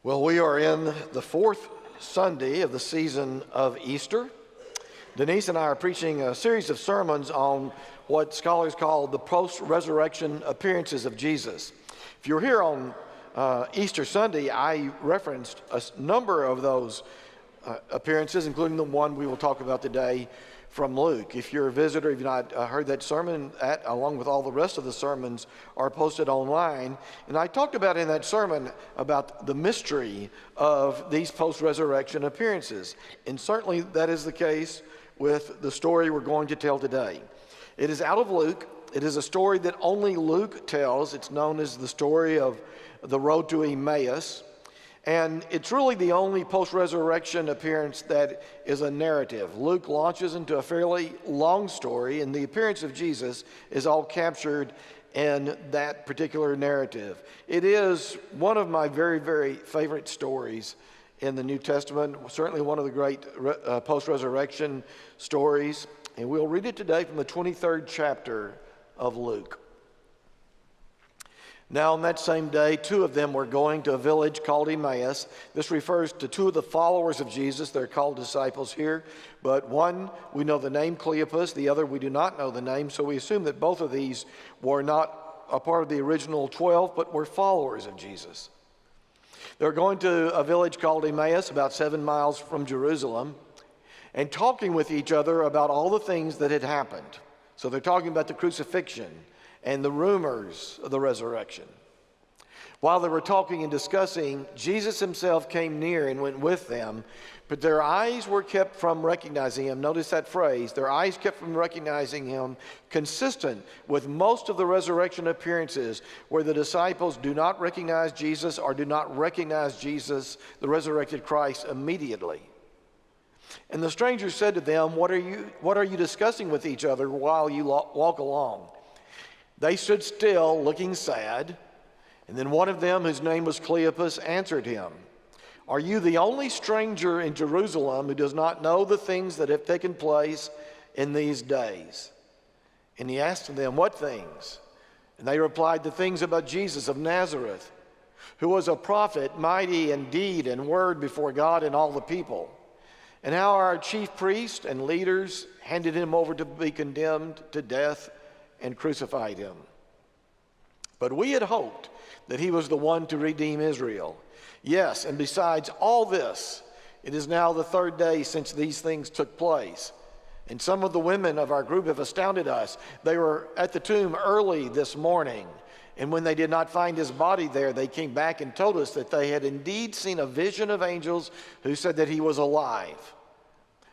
Well, we are in the fourth Sunday of the season of Easter. Denise and I are preaching a series of sermons on what scholars call the post-resurrection appearances of Jesus. If you're here on Easter Sunday, I referenced a number of those appearances, including the one we will talk about today from Luke. If you're a visitor, if you've not heard that sermon, along with all the rest of the sermons, are posted online. And I talked about in that sermon about the mystery of these post-resurrection appearances. And certainly that is the case with the story we're going to tell today. It is out of Luke. It is a story that only Luke tells. It's known as the story of the road to Emmaus. And it's really the only post-resurrection appearance that is a narrative. Luke launches into a fairly long story, and the appearance of Jesus is all captured in that particular narrative. It is one of my very, very favorite stories in the New Testament, certainly one of the great post-resurrection stories. And we'll read it today from the 23rd chapter of Luke. Now on that same day, two of them were going to a village called Emmaus. This refers to two of the followers of Jesus. They're called disciples here. But one, we know the name Cleopas. The other, we do not know the name. So we assume that both of these were not a part of the original 12, but were followers of Jesus. They're going to a village called Emmaus, about 7 miles from Jerusalem, and talking with each other about all the things that had happened. So they're talking about the crucifixion and the rumors of the resurrection. While they were talking and discussing, Jesus himself came near and went with them, but their eyes were kept from recognizing him. Notice that phrase, their eyes kept from recognizing him, consistent with most of the resurrection appearances where the disciples do not recognize Jesus or do not recognize Jesus, the resurrected Christ, immediately. And the stranger said to them, What are you discussing with each other while you walk along? They stood still, looking sad, and then one of them, whose name was Cleopas, answered him, Are you the only stranger in Jerusalem who does not know the things that have taken place in these days? And he asked them, What things? And they replied, The things about Jesus of Nazareth, who was a prophet, mighty in deed and word before God and all the people, and how our chief priests and leaders handed him over to be condemned to death and crucified him. But we had hoped that he was the one to redeem Israel. Yes, and besides all this, it is now the third day since these things took place. And some of the women of our group have astounded us. They were at the tomb early this morning, and when they did not find his body there, they came back and told us that they had indeed seen a vision of angels who said that he was alive.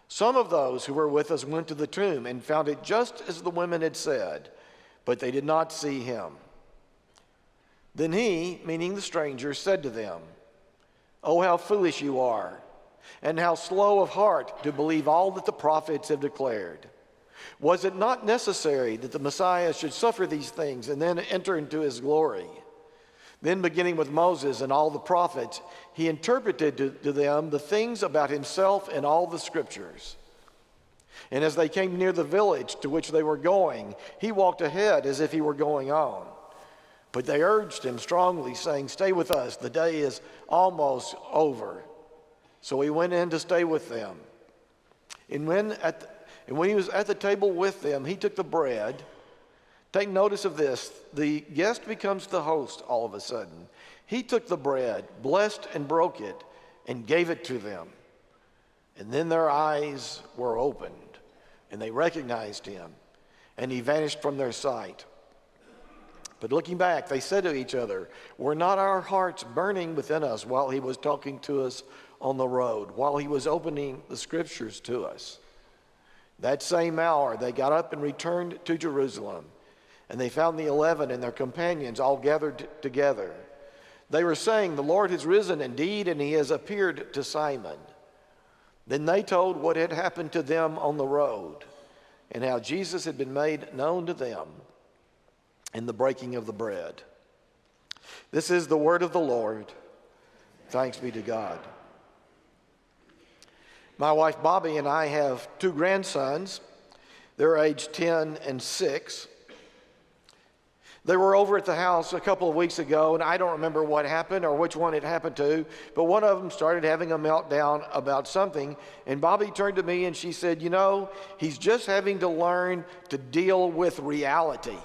Some of those who were with us went to the tomb and found it just as the women had said, but they did not see him. Then he, meaning the stranger, said to them, Oh, how foolish you are, and how slow of heart to believe all that the prophets have declared. Was it not necessary that the Messiah should suffer these things and then enter into his glory? Then, beginning with Moses and all the prophets, he interpreted to them the things about himself in all the scriptures. And as they came near the village to which they were going, he walked ahead as if he were going on. But they urged him strongly, saying, Stay with us, the day is almost over. So he went in to stay with them. And when he was at the table with them, he took the bread. Take notice of this. The guest becomes the host all of a sudden. He took the bread, blessed and broke it, and gave it to them. And then their eyes were opened, and they recognized him, and he vanished from their sight. But looking back, they said to each other, Were not our hearts burning within us while he was talking to us on the road, while he was opening the scriptures to us? That same hour, they got up and returned to Jerusalem. And they found the 11 and their companions all gathered together. They were saying, The Lord has risen indeed, and he has appeared to Simon. Then they told what had happened to them on the road, and how Jesus had been made known to them in the breaking of the bread. This is the word of the Lord. Thanks be to God. My wife Bobby and I have two grandsons. They're aged 10 and 6. They were over at the house a couple of weeks ago, and I don't remember what happened or which one it happened to, but one of them started having a meltdown about something, and Bobby turned to me and she said, he's just having to learn to deal with reality.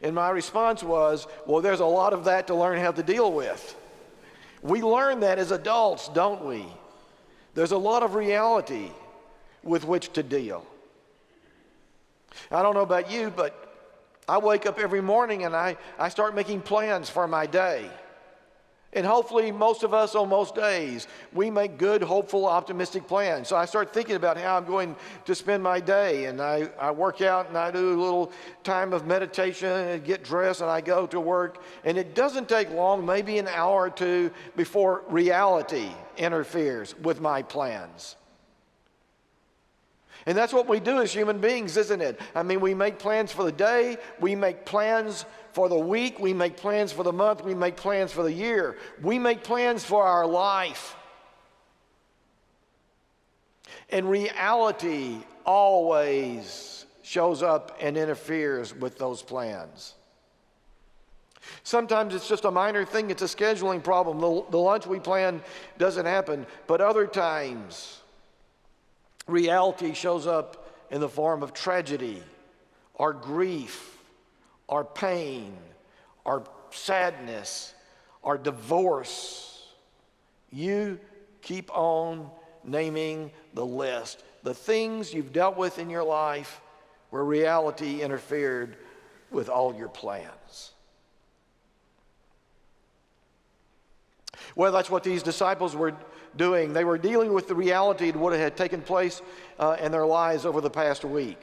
And my response was, well, there's a lot of that to learn how to deal with. We learn that as adults, don't we? There's a lot of reality with which to deal. I don't know about you, but I wake up every morning and I start making plans for my day. And hopefully most of us on most days, we make good, hopeful, optimistic plans. So I start thinking about how I'm going to spend my day. And I work out and I do a little time of meditation and get dressed and I go to work. And it doesn't take long, maybe an hour or two, before reality interferes with my plans. And that's what we do as human beings, isn't it? I mean, we make plans for the day, we make plans for the week, we make plans for the month, we make plans for the year. We make plans for our life. And reality always shows up and interferes with those plans. Sometimes it's just a minor thing, it's a scheduling problem. The lunch we plan doesn't happen, but other times, reality shows up in the form of tragedy, or grief, or pain, or sadness, or divorce. You keep on naming the list. The things you've dealt with in your life where reality interfered with all your plans. Well, that's what these disciples were doing. They were dealing with the reality of what had taken place in their lives over the past week.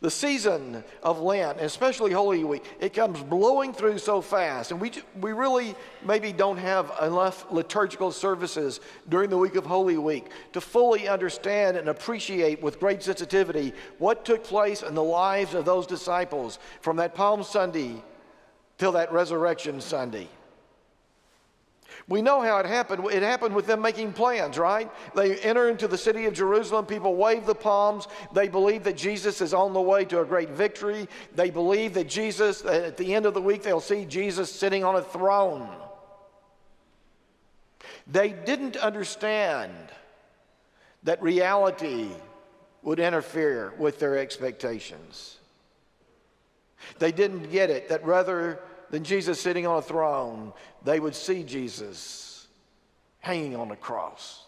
The season of Lent, especially Holy Week, it comes blowing through so fast, and we really maybe don't have enough liturgical services during the week of Holy Week to fully understand and appreciate with great sensitivity what took place in the lives of those disciples from that Palm Sunday till that Resurrection Sunday. We know how it happened. It happened with them making plans, right? They enter into the city of Jerusalem. People wave the palms. They believe that Jesus is on the way to a great victory. They believe that Jesus, at the end of the week, they'll see Jesus sitting on a throne. They didn't understand that reality would interfere with their expectations. They didn't get it, that rather than Jesus sitting on a throne, they would see Jesus hanging on a cross.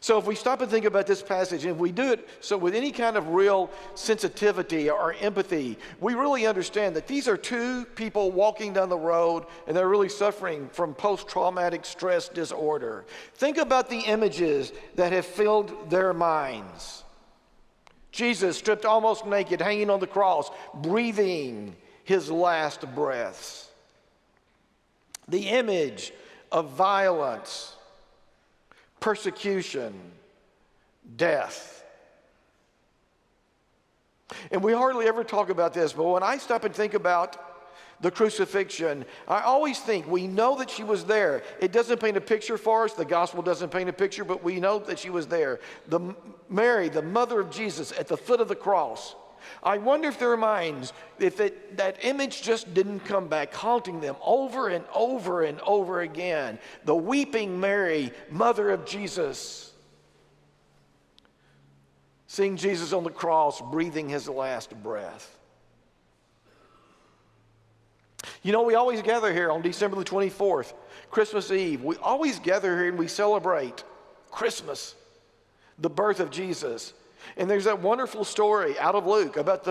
So if we stop and think about this passage, and if we do it so with any kind of real sensitivity or empathy, we really understand that these are two people walking down the road and they're really suffering from post-traumatic stress disorder. Think about the images that have filled their minds. Jesus stripped almost naked, hanging on the cross, breathing his last breaths. The image of violence, persecution, death. And we hardly ever talk about this, but when I stop and think about the crucifixion, I always think we know that she was there. It doesn't paint a picture for us. The gospel doesn't paint a picture, but we know that she was there. Mary, the mother of Jesus, at the foot of the cross. I wonder if their minds, if that image just didn't come back, haunting them over and over and over again. The weeping Mary, mother of Jesus, seeing Jesus on the cross, breathing his last breath. You know, we always gather here on December the 24th, Christmas Eve. We always gather here and we celebrate Christmas, the birth of Jesus. And there's that wonderful story out of Luke about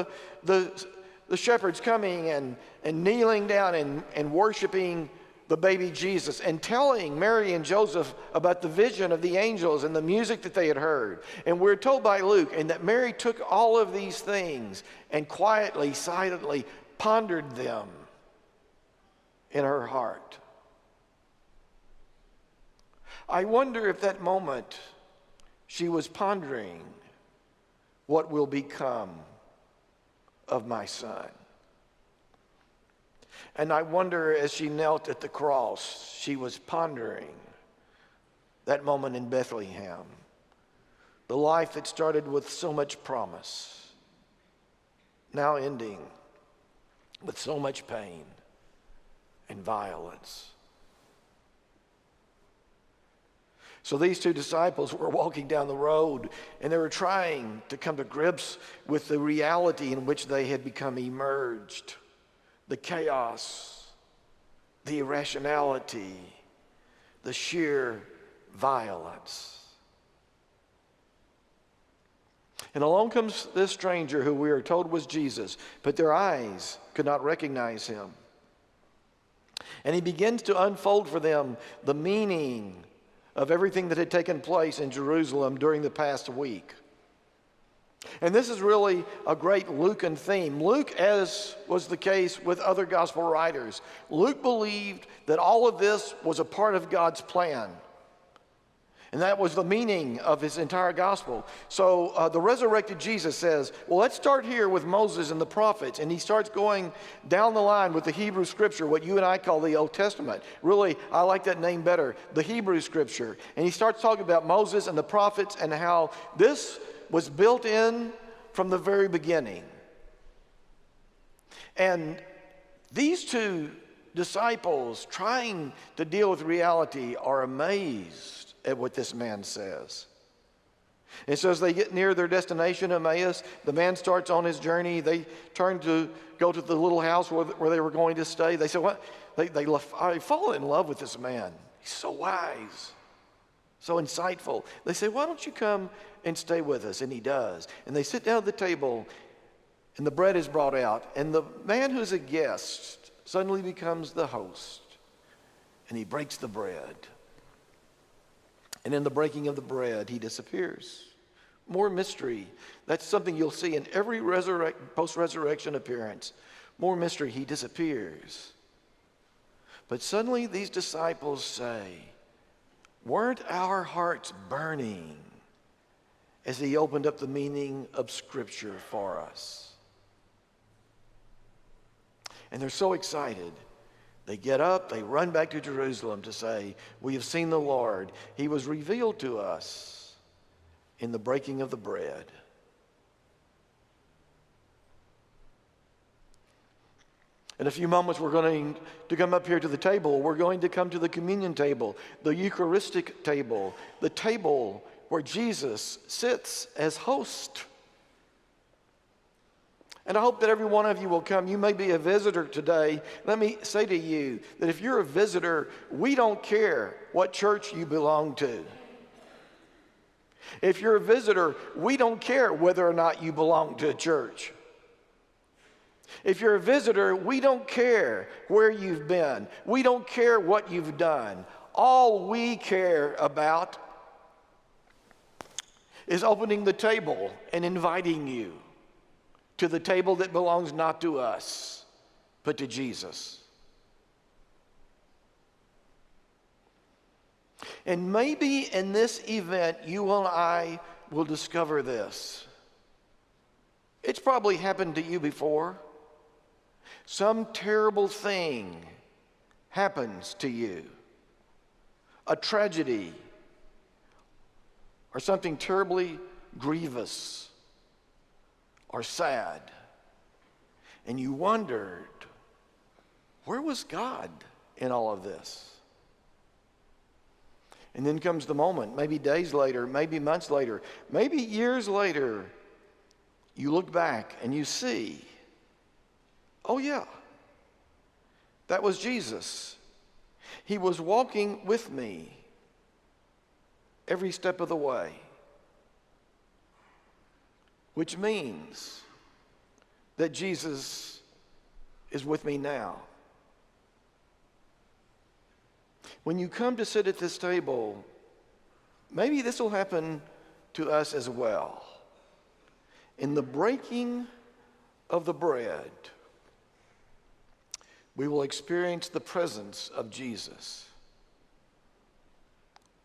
the shepherds coming and kneeling down and worshiping the baby Jesus and telling Mary and Joseph about the vision of the angels and the music that they had heard. And we're told by Luke, and that Mary took all of these things and quietly, silently pondered them in her heart. I wonder if that moment she was pondering, what will become of my son? And I wonder, as she knelt at the cross, she was pondering that moment in Bethlehem, the life that started with so much promise now ending with so much pain and violence. So these two disciples were walking down the road, and they were trying to come to grips with the reality in which they had become immersed, the chaos, the irrationality, the sheer violence. And along comes this stranger who we are told was Jesus, but their eyes could not recognize him. And he begins to unfold for them the meaning of everything that had taken place in Jerusalem during the past week. And this is really a great Lucan theme. Luke, as was the case with other gospel writers, Luke believed that all of this was a part of God's plan. And that was the meaning of his entire gospel. So the resurrected Jesus says, well, let's start here with Moses and the prophets. And he starts going down the line with the Hebrew scripture, what you and I call the Old Testament. Really, I like that name better, the Hebrew scripture. And he starts talking about Moses and the prophets and how this was built in from the very beginning. And these two disciples trying to deal with reality are amazed at what this man says. And so as they get near their destination, Emmaus, the man starts on his journey. They turn to go to the little house where they were going to stay. They said, "What?" I fall in love with this man. He's so wise, so insightful. They say, "Why don't you come and stay with us?" And he does. And they sit down at the table, and the bread is brought out. And the man who's a guest suddenly becomes the host, and he breaks the bread. And in the breaking of the bread, he disappears. More mystery. That's something you'll see in every post-resurrection appearance. More mystery. He disappears. But suddenly these disciples say, weren't our hearts burning as he opened up the meaning of Scripture for us? And they're so excited. They get up, they run back to Jerusalem to say, we have seen the Lord. He was revealed to us in the breaking of the bread. In a few moments, we're going to come up here to the table. We're going to come to the communion table, the Eucharistic table, the table where Jesus sits as host. And I hope that every one of you will come. You may be a visitor today. Let me say to you that if you're a visitor, we don't care what church you belong to. If you're a visitor, we don't care whether or not you belong to a church. If you're a visitor, we don't care where you've been. We don't care what you've done. All we care about is opening the table and inviting you to the table that belongs not to us, but to Jesus. And maybe in this event, you and I will discover this. It's probably happened to you before. Some terrible thing happens to you. A tragedy or something terribly grievous or sad. And you wondered, where was God in all of this? And then comes the moment, maybe days later, maybe months later, maybe years later, you look back and you see, oh yeah, that was Jesus. He was walking with me every step of the way. Which means that Jesus is with me now. When you come to sit at this table, maybe this will happen to us as well. In the breaking of the bread, we will experience the presence of Jesus.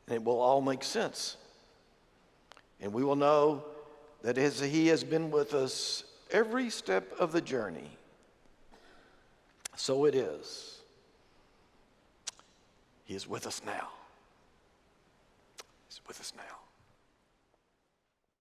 And it will all make sense. And we will know that as he has been with us every step of the journey, so it is. He is with us now. He's with us now.